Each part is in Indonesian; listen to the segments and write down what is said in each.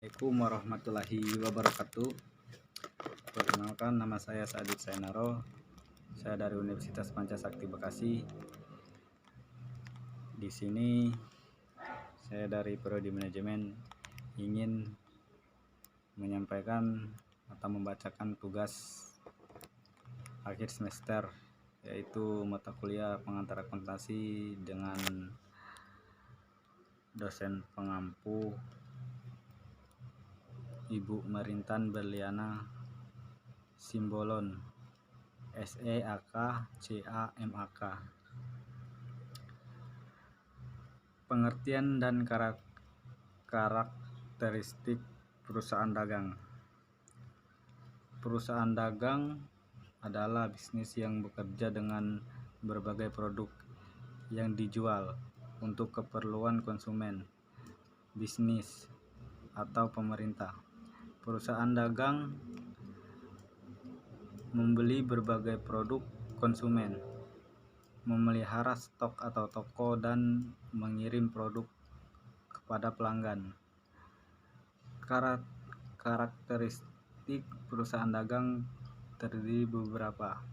Assalamualaikum warahmatullahi wabarakatuh. Perkenalkan, nama saya Sadid Sainaro. Saya dari Universitas Pancasakti Bekasi. Di sini saya dari Prodi Manajemen ingin menyampaikan atau membacakan tugas akhir semester, yaitu mata kuliah pengantar akuntansi dengan dosen pengampu Ibu Marintan Berliana Simbolon SEAK CAMAK. Pengertian dan karakteristik perusahaan dagang. Perusahaan dagang adalah bisnis yang bekerja dengan berbagai produk yang dijual untuk keperluan konsumen, bisnis, atau pemerintah. Perusahaan dagang membeli berbagai produk konsumen, memelihara stok atau toko, dan mengirim produk kepada pelanggan. Karakteristik perusahaan dagang terdiri beberapa,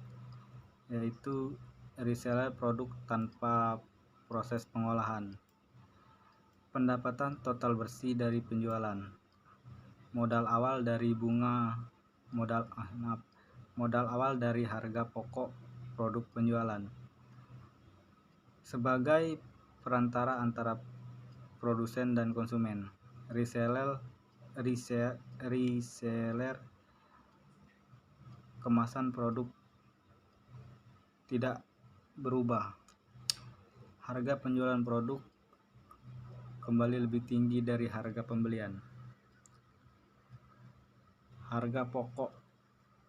yaitu reseller produk tanpa proses pengolahan, pendapatan total bersih dari penjualan, modal awal dari harga pokok produk penjualan, sebagai perantara antara produsen dan konsumen. Reseller kemasan produk tidak berubah. Harga penjualan produk kembali lebih tinggi dari harga pembelian. Harga pokok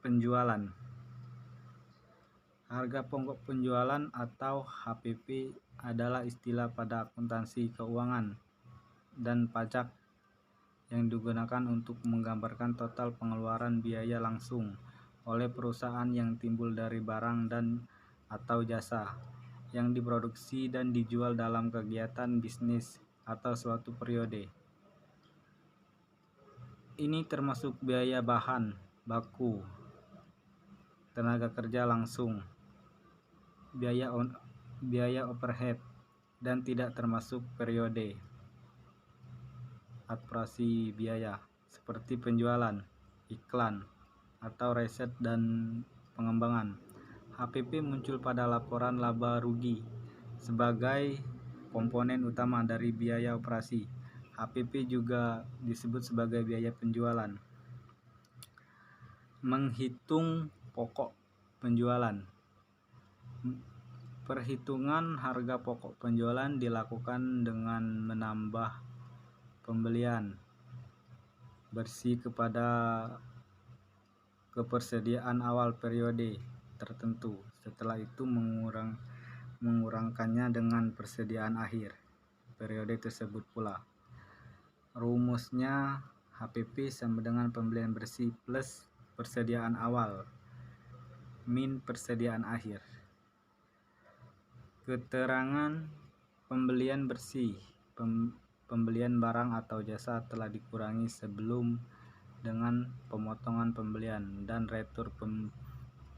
penjualan. Harga pokok penjualan atau HPP adalah istilah pada akuntansi keuangan dan pajak yang digunakan untuk menggambarkan total pengeluaran biaya langsung oleh perusahaan yang timbul dari barang dan atau jasa yang diproduksi dan dijual dalam kegiatan bisnis atau suatu periode. Ini termasuk biaya bahan baku, tenaga kerja langsung, biaya overhead, dan tidak termasuk periode operasi biaya seperti penjualan, iklan, atau riset dan pengembangan. HPP muncul pada laporan laba rugi sebagai komponen utama dari biaya operasi. HPP juga disebut sebagai biaya penjualan. Menghitung pokok penjualan. Perhitungan harga pokok penjualan dilakukan dengan menambah pembelian bersih kepada kepersediaan awal periode tertentu. Setelah itu mengurangkannya dengan persediaan akhir periode tersebut pula. Rumusnya HPP sama dengan pembelian bersih plus persediaan awal min persediaan akhir. Keterangan pembelian bersih. Pembelian barang atau jasa telah dikurangi sebelum dengan pemotongan pembelian dan retur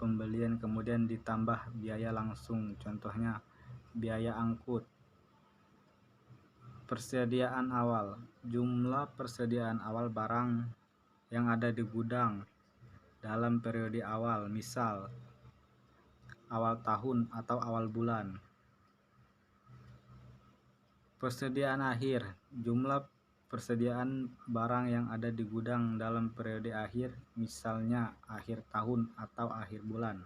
pembelian, kemudian ditambah biaya langsung, contohnya biaya angkut. Persediaan awal. Jumlah persediaan awal barang yang ada di gudang dalam periode awal, misal awal tahun atau awal bulan. Persediaan akhir. Jumlah persediaan barang yang ada di gudang dalam periode akhir, misalnya akhir tahun atau akhir bulan.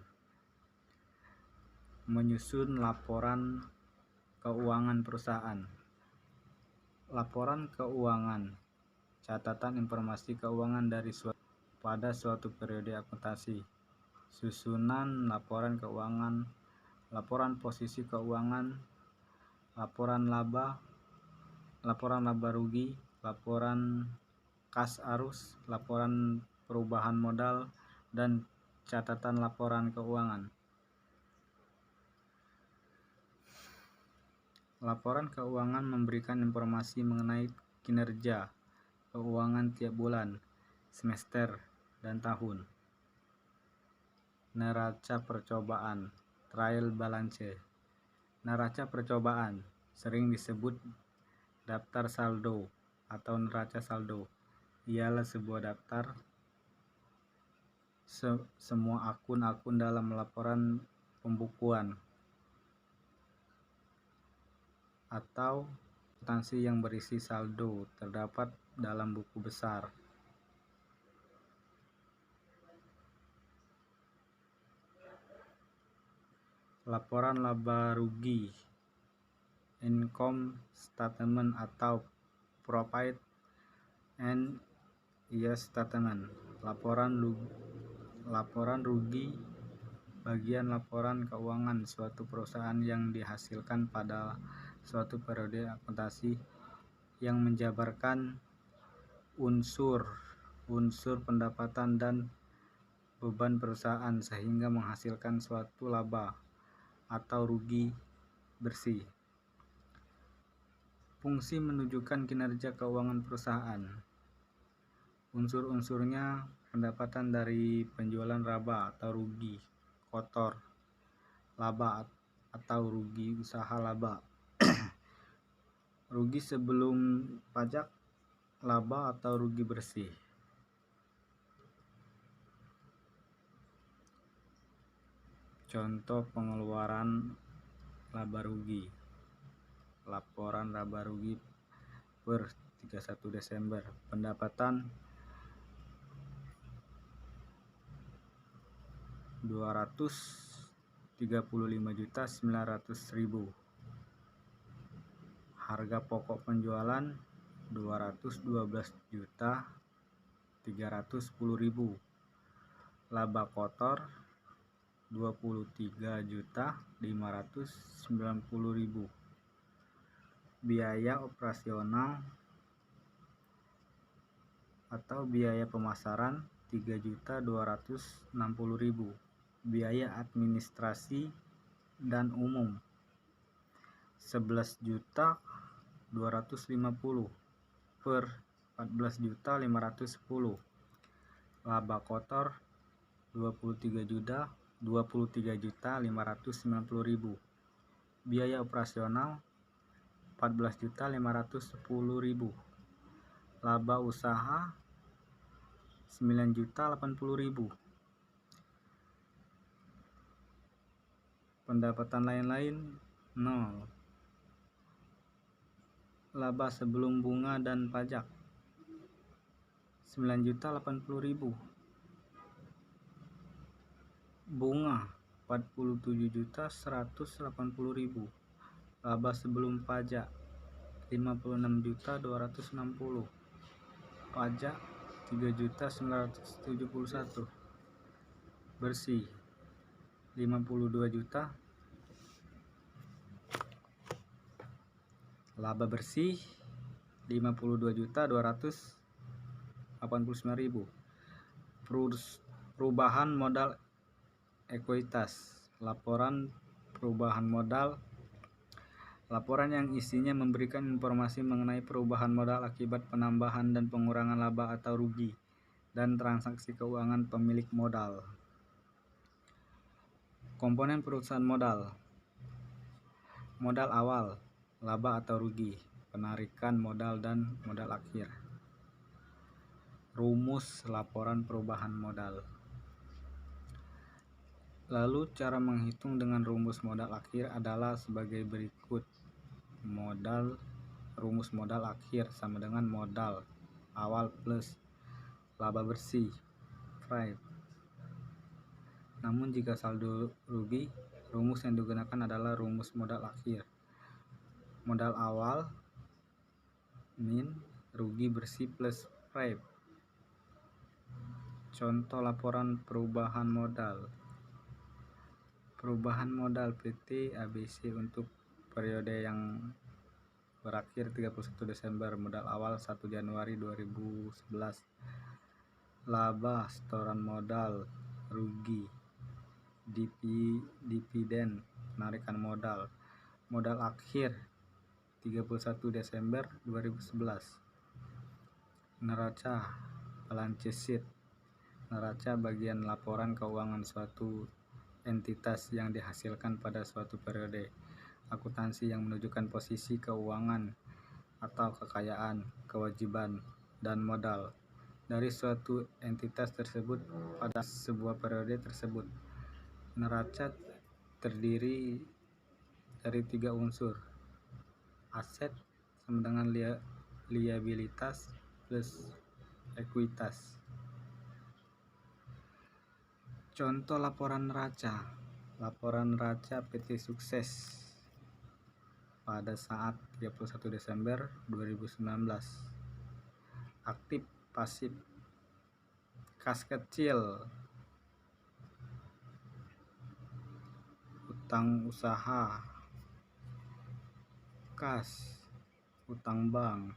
Menyusun laporan keuangan perusahaan. Laporan keuangan, catatan informasi keuangan dari pada suatu periode akuntansi. Susunan laporan keuangan, laporan posisi keuangan, laporan laba rugi, laporan kas arus, laporan perubahan modal, dan catatan laporan keuangan. Laporan keuangan memberikan informasi mengenai kinerja keuangan tiap bulan, semester, dan tahun. Neraca percobaan, trial balance. Neraca percobaan sering disebut daftar saldo atau neraca saldo. Ialah sebuah daftar semua akun-akun dalam laporan pembukuan atau akuntansi yang berisi saldo terdapat dalam buku besar. Laporan laba rugi, income statement atau profit and loss statement. Laporan rugi bagian laporan keuangan suatu perusahaan yang dihasilkan pada suatu periode akuntansi yang menjabarkan unsur pendapatan dan beban perusahaan sehingga menghasilkan suatu laba atau rugi bersih. Fungsi menunjukkan kinerja keuangan perusahaan. Unsur-unsurnya pendapatan dari penjualan laba atau rugi kotor, laba atau rugi usaha laba, rugi sebelum pajak, laba atau rugi bersih. Contoh pengeluaran laba rugi. Laporan laba rugi per 31 Desember. Pendapatan 235.900.000. Harga pokok penjualan 212.310.000. Laba kotor 23.590.000. Biaya operasional atau biaya pemasaran 3.260.000. Biaya administrasi dan umum 11.250 per 14.510. Laba kotor 23.590.000. Biaya operasional 14.510.000. Laba usaha 9.080.000. Pendapatan lain-lain 0. Laba sebelum bunga dan pajak 9.080.000. Bunga 47.180.000. Laba sebelum pajak 56.260. Pajak 3.971. Bersih 52 juta. Laba bersih 52.289.000. Perubahan modal ekuitas. Laporan perubahan modal. Laporan yang isinya memberikan informasi mengenai perubahan modal akibat penambahan dan pengurangan laba atau rugi dan transaksi keuangan pemilik modal. Komponen perusahaan modal. Modal awal, laba atau rugi, penarikan modal dan modal akhir. Rumus laporan perubahan modal. Lalu cara menghitung dengan rumus modal akhir adalah sebagai berikut. Rumus modal akhir sama dengan modal awal plus laba bersih (FRIP). Namun jika saldo rugi, rumus yang digunakan adalah rumus modal akhir. Modal awal min rugi bersih plus FRIP. Contoh laporan perubahan modal. Perubahan modal PT ABC untuk periode yang berakhir 31 Desember, modal awal 1 Januari 2011. Laba, setoran modal, rugi, dividen, penarikan modal. Modal akhir 31 Desember 2011. Neraca balance sheet. Neraca bagian laporan keuangan suatu entitas yang dihasilkan pada suatu periode akuntansi yang menunjukkan posisi keuangan atau kekayaan, kewajiban, dan modal dari suatu entitas tersebut pada sebuah periode tersebut. Neraca terdiri dari 3 unsur: aset sama dengan liabilitas plus ekuitas. Contoh laporan neraca. Laporan neraca PT Sukses pada saat 31 Desember 2019. Aktif pasif. Kas kecil, utang usaha, kas, utang bank,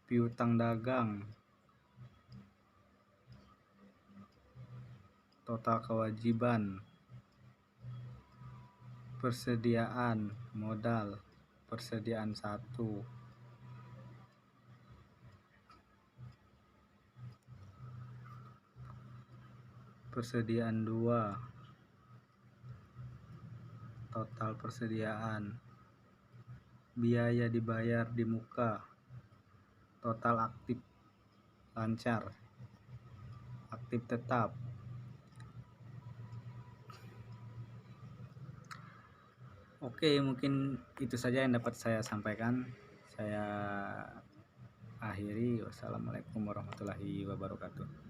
piutang dagang, total kewajiban, persediaan modal, persediaan 1, persediaan 2, total persediaan, biaya dibayar di muka, total aktif lancar, aktif tetap. Oke, mungkin itu saja yang dapat saya sampaikan. Saya akhiri. Wassalamualaikum warahmatullahi wabarakatuh.